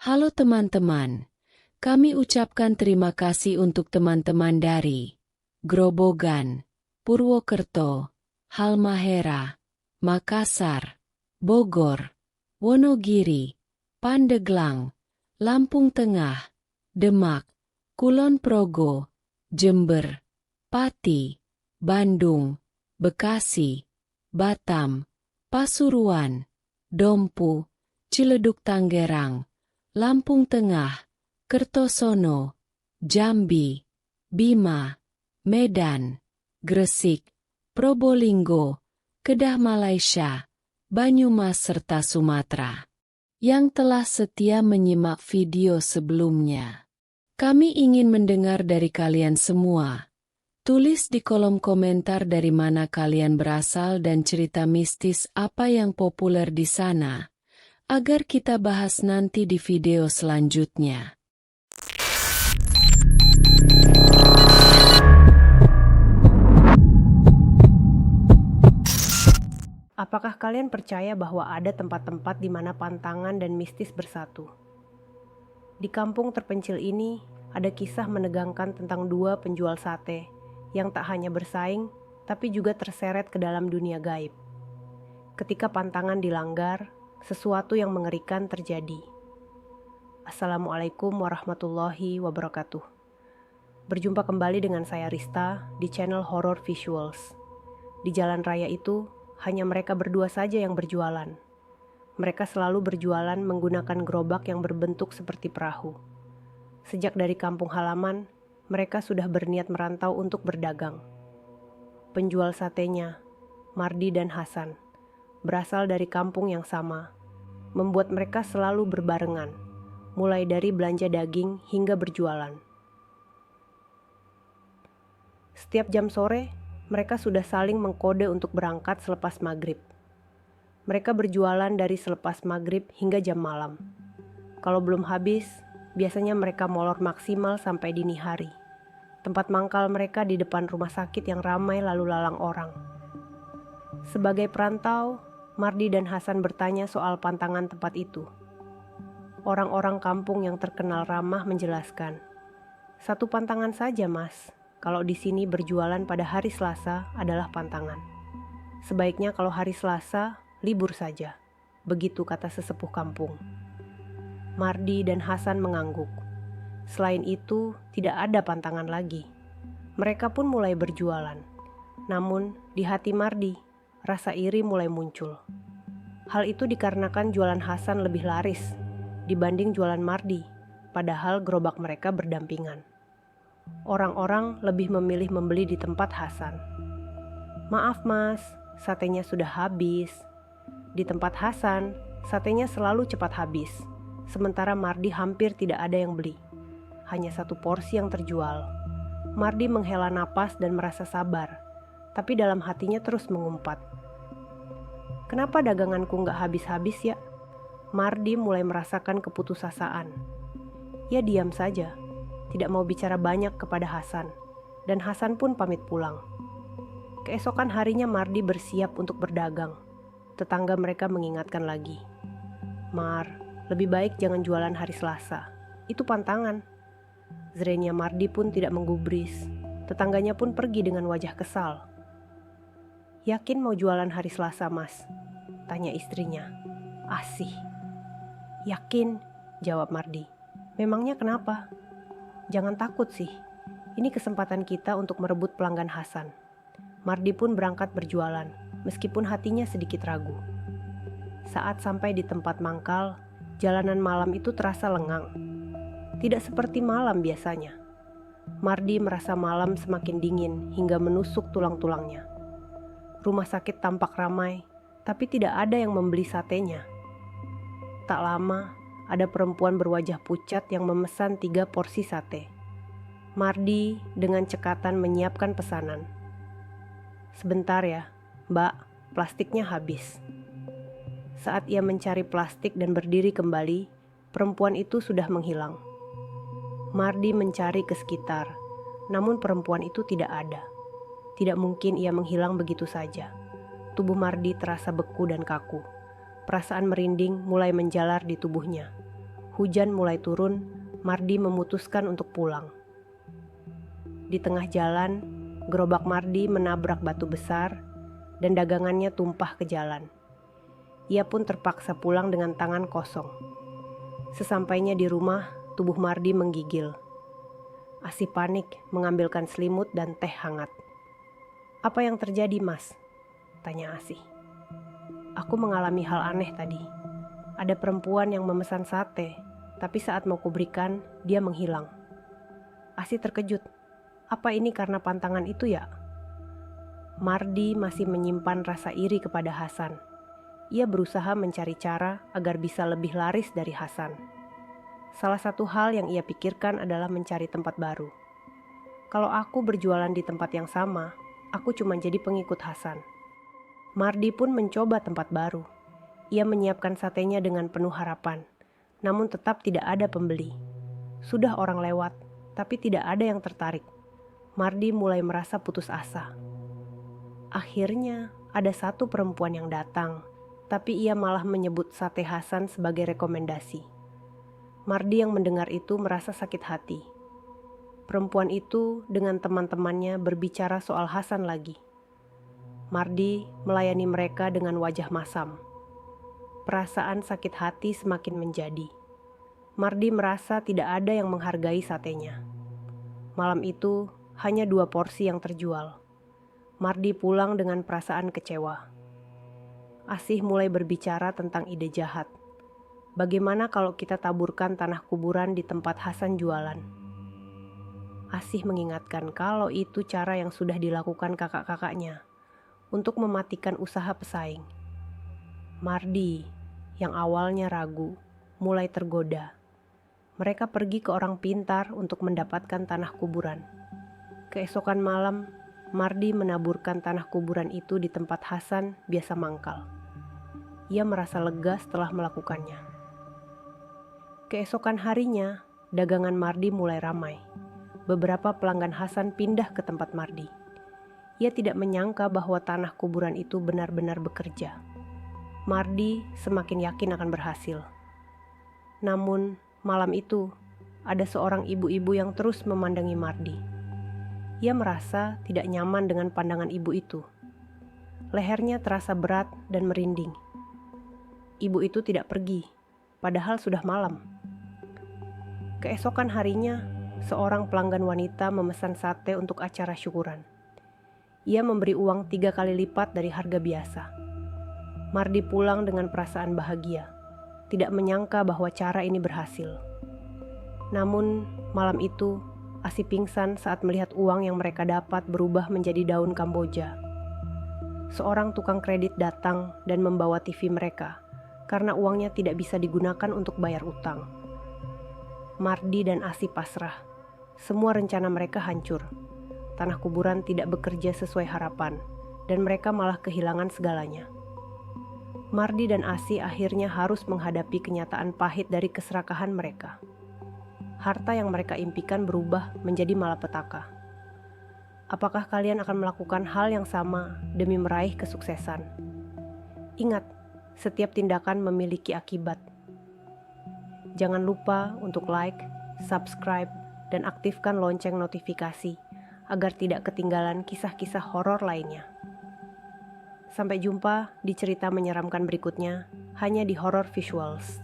Halo teman-teman, kami ucapkan terima kasih untuk teman-teman dari Grobogan, Purwokerto, Halmahera, Makassar, Bogor, Wonogiri, Pandeglang, Lampung Tengah, Demak, Kulon Progo, Jember, Pati, Bandung, Bekasi, Batam, Pasuruan, Dompu, Ciledug Tangerang, Lampung Tengah, Kertosono, Jambi, Bima, Medan, Gresik, Probolinggo, Kedah Malaysia, Banyumas serta Sumatera yang telah setia menyimak video sebelumnya. Kami ingin mendengar dari kalian semua. Tulis di kolom komentar dari mana kalian berasal dan cerita mistis apa yang populer di sana, agar kita bahas nanti di video selanjutnya. Apakah kalian percaya bahwa ada tempat-tempat di mana pantangan dan mistis bersatu? Di kampung terpencil ini, ada kisah menegangkan tentang dua penjual sate yang tak hanya bersaing, tapi juga terseret ke dalam dunia gaib. Ketika pantangan dilanggar, sesuatu yang mengerikan terjadi. Assalamualaikum warahmatullahi wabarakatuh. Berjumpa kembali dengan saya Rista di channel Horror Visuals. Di jalan raya itu, hanya mereka berdua saja yang berjualan. Mereka selalu berjualan menggunakan gerobak yang berbentuk seperti perahu. Sejak dari kampung halaman, mereka sudah berniat merantau untuk berdagang. Penjual satenya, Mardi dan Hasan, berasal dari kampung yang sama, membuat mereka selalu berbarengan, mulai dari belanja daging hingga berjualan. Setiap jam sore, mereka sudah saling mengkode untuk berangkat selepas maghrib. Mereka berjualan dari selepas maghrib hingga jam malam. Kalau belum habis, biasanya mereka molor maksimal sampai dini hari. Tempat mangkal mereka di depan rumah sakit yang ramai lalu lalang orang. Sebagai perantau, Mardi dan Hasan bertanya soal pantangan tempat itu. Orang-orang kampung yang terkenal ramah menjelaskan, "Satu pantangan saja, Mas. Kalau di sini berjualan pada hari Selasa adalah pantangan. Sebaiknya kalau hari Selasa, libur saja." Begitu kata sesepuh kampung. Mardi dan Hasan mengangguk. Selain itu, tidak ada pantangan lagi. Mereka pun mulai berjualan. Namun, di hati Mardi, rasa iri mulai muncul. Hal itu dikarenakan jualan Hasan lebih laris dibanding jualan Mardi, padahal gerobak mereka berdampingan. Orang-orang lebih memilih membeli di tempat Hasan. "Maaf mas, satenya sudah habis." Di tempat Hasan, satenya selalu cepat habis. Sementara Mardi hampir tidak ada yang beli. Hanya satu porsi yang terjual. Mardi menghela napas dan merasa sabar, tapi dalam hatinya terus mengumpat. "Kenapa daganganku nggak habis-habis ya?" Mardi mulai merasakan keputusasaan. Ia diam saja, tidak mau bicara banyak kepada Hasan, dan Hasan pun pamit pulang. Keesokan harinya Mardi bersiap untuk berdagang. Tetangga mereka mengingatkan lagi, "Mar, lebih baik jangan jualan hari Selasa. Itu pantangan." Zrenya Mardi pun tidak menggubris. Tetangganya pun pergi dengan wajah kesal. "Yakin mau jualan hari Selasa, Mas?" tanya istrinya. "Asih." "Yakin," jawab Mardi. "Memangnya kenapa?" "Jangan takut sih. Ini kesempatan kita untuk merebut pelanggan Hasan." Mardi pun berangkat berjualan, meskipun hatinya sedikit ragu. Saat sampai di tempat mangkal, jalanan malam itu terasa lengang. Tidak seperti malam biasanya. Mardi merasa malam semakin dingin hingga menusuk tulang-tulangnya. Rumah sakit tampak ramai, tapi tidak ada yang membeli satenya. Tak lama, ada perempuan berwajah pucat yang memesan 3 porsi sate. Mardi dengan cekatan menyiapkan pesanan. "Sebentar ya, Mbak, plastiknya habis." Saat ia mencari plastik dan berdiri kembali, perempuan itu sudah menghilang. Mardi mencari ke sekitar, namun perempuan itu tidak ada. Tidak mungkin ia menghilang begitu saja. Tubuh Mardi terasa beku dan kaku. Perasaan merinding mulai menjalar di tubuhnya. Hujan mulai turun, Mardi memutuskan untuk pulang. Di tengah jalan, gerobak Mardi menabrak batu besar dan dagangannya tumpah ke jalan. Ia pun terpaksa pulang dengan tangan kosong. Sesampainya di rumah, tubuh Mardi menggigil. Asi panik mengambilkan selimut dan teh hangat. "Apa yang terjadi, Mas?" tanya Asi. "Aku mengalami hal aneh tadi. Ada perempuan yang memesan sate, tapi saat mau kuberikan, dia menghilang." Asi terkejut. "Apa ini karena pantangan itu ya?" Mardi masih menyimpan rasa iri kepada Hasan. Ia berusaha mencari cara agar bisa lebih laris dari Hasan. Salah satu hal yang ia pikirkan adalah mencari tempat baru. Kalau aku berjualan di tempat yang sama, aku cuma jadi pengikut Hasan. Mardi pun mencoba tempat baru. Ia menyiapkan satenya dengan penuh harapan, namun tetap tidak ada pembeli. Sudah orang lewat, tapi tidak ada yang tertarik. Mardi mulai merasa putus asa. Akhirnya ada satu perempuan yang datang, tapi ia malah menyebut sate Hasan sebagai rekomendasi. Mardi yang mendengar itu merasa sakit hati. Perempuan itu dengan teman-temannya berbicara soal Hasan lagi. Mardi melayani mereka dengan wajah masam. Perasaan sakit hati semakin menjadi. Mardi merasa tidak ada yang menghargai satenya. Malam itu hanya 2 porsi yang terjual. Mardi pulang dengan perasaan kecewa. Asih mulai berbicara tentang ide jahat. Bagaimana kalau kita taburkan tanah kuburan di tempat Hasan jualan? Asih mengingatkan kalau itu cara yang sudah dilakukan kakak-kakaknya untuk mematikan usaha pesaing. Mardi, yang awalnya ragu, mulai tergoda. Mereka pergi ke orang pintar untuk mendapatkan tanah kuburan. Keesokan malam, Mardi menaburkan tanah kuburan itu di tempat Hasan biasa mangkal. Ia merasa lega setelah melakukannya. Keesokan harinya, dagangan Mardi mulai ramai. Beberapa pelanggan Hasan pindah ke tempat Mardi. Ia tidak menyangka bahwa tanah kuburan itu benar-benar bekerja. Mardi semakin yakin akan berhasil. Namun, malam itu, ada seorang ibu-ibu yang terus memandangi Mardi. Ia merasa tidak nyaman dengan pandangan ibu itu. Lehernya terasa berat dan merinding. Ibu itu tidak pergi, padahal sudah malam. Keesokan harinya, seorang pelanggan wanita memesan sate untuk acara syukuran. Ia memberi uang 3 kali lipat dari harga biasa. Mardi pulang dengan perasaan bahagia, tidak menyangka bahwa cara ini berhasil. Namun, malam itu, Asi pingsan saat melihat uang yang mereka dapat berubah menjadi daun Kamboja. Seorang tukang kredit datang dan membawa TV mereka karena uangnya tidak bisa digunakan untuk bayar utang. Mardi dan Asi pasrah. Semua rencana mereka hancur. Tanah kuburan tidak bekerja sesuai harapan dan mereka malah kehilangan segalanya. Mardi dan Asi akhirnya harus menghadapi kenyataan pahit dari keserakahan mereka. Harta yang mereka impikan berubah menjadi malapetaka. Apakah kalian akan melakukan hal yang sama demi meraih kesuksesan? Ingat, setiap tindakan memiliki akibat. Jangan lupa untuk like, subscribe, dan aktifkan lonceng notifikasi agar tidak ketinggalan kisah-kisah horor lainnya. Sampai jumpa di cerita menyeramkan berikutnya hanya di Horror Visuals.